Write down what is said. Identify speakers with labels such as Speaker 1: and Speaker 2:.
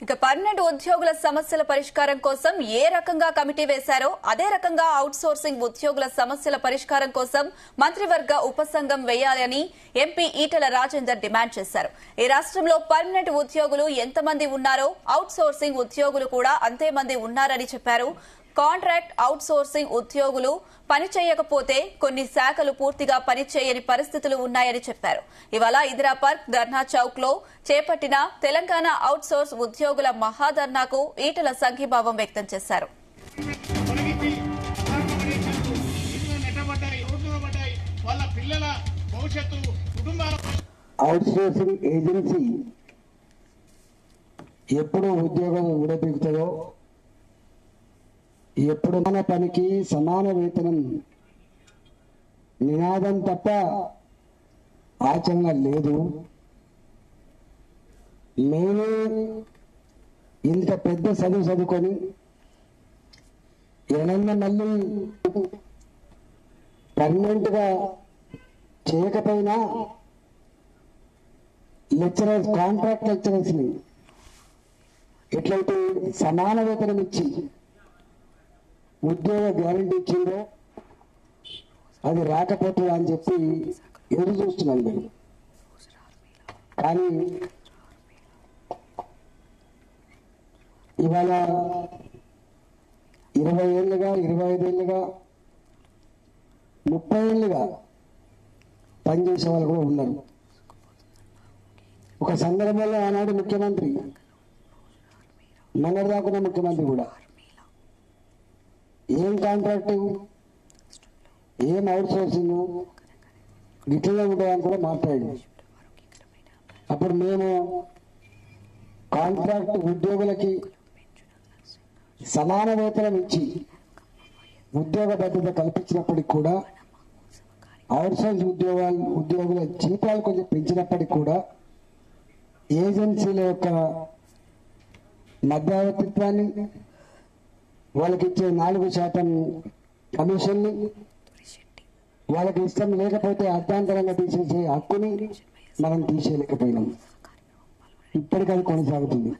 Speaker 1: ఇక పర్మనెంట్ ఉద్యోగుల సమస్యల పరిష్కారం కోసం ఏ రకంగా కమిటీ వేశారో అదే రకంగా అవుట్ సోర్సింగ్ ఉద్యోగుల సమస్యల పరిష్కారం కోసం మంత్రివర్గ ఉపసంఘం వేయాలని ఎంపీ ఈటెల రాజేందర్ డిమాండ్ చేశారు. ఈ రాష్ట్రంలో పర్మనెంట్ ఉద్యోగులు ఎంతమంది ఉన్నారో అవుట్ సోర్సింగ్ ఉద్యోగులు కూడా అంతే మంది ఉన్నారని చెప్పారు. కాంట్రాక్ట్ అవుట్ సోర్సింగ్ ఉద్యోగులు పని చేయకపోతే కొన్ని శాఖలు పూర్తిగా పనిచేయని పరిస్థితులు ఉన్నాయని చెప్పారు. ఇవాళ ఇందిరా పార్క్ ధర్నా చౌక్ లో చేపట్టిన తెలంగాణ అవుట్ సోర్స్ ఉద్యోగుల మహాధర్నాకు ఈటెల సంఘీభావం వ్యక్తం చేశారు.
Speaker 2: అవుట్ సోర్సింగ్ ఏజెన్సీ ఎప్పుడు ఉద్యోగం విడదీగుతుందో, ఎప్పుడు మన పనికి సమాన వేతనం నినాదం తప్ప ఆచరణ లేదు. మేము ఇంత పెద్ద చదువుకొని ఏమైనా మళ్ళీ పర్మనెంట్ గా చేయకపోయినా లెక్చరర్స్, కాంట్రాక్ట్ లెక్చరర్స్ ని ఎట్లయితే సమాన వేతనం ఇచ్చి ఉద్యోగ గ్యారంటీ ఇచ్చిందో అది రాకపోతుందా అని చెప్పి ఎదురు చూస్తున్నాం మేము. కానీ ఇవాళ 20 ఏళ్ళుగా, 25 ఏళ్ళుగా, 30 ఏళ్ళుగా పనిచేసే వాళ్ళు కూడా ఉన్నారు. ఒక సందర్భంలో ఆనాడు ముఖ్యమంత్రి, మొన్నటిదాకున్న ముఖ్యమంత్రి కూడా ఏం కాంట్రాక్టింగ్, ఏం అవుట్ సోర్సింగ్ గిట్లనే ఉంటాయని కూడా మాట్లాడి, అప్పుడు మేము కాంట్రాక్ట్ ఉద్యోగులకి సమాన వేతనం ఇచ్చి ఉద్యోగ భద్రత కల్పించినప్పటికి కూడా, అవుట్ సోర్స్ ఉద్యోగుల జీతాలు కొంచెం పెంచినప్పటికి కూడా ఏజెన్సీల యొక్క మధ్యవర్తిత్వాన్ని, వాళ్ళకి ఇచ్చే 4% కమిషన్ని, వాళ్ళకి ఇష్టం లేకపోతే అర్థాంతరంగా తీసేసే హక్కుని మనం తీసేయలేకపోయినాం. ఇప్పటికది కొనసాగుతుంది.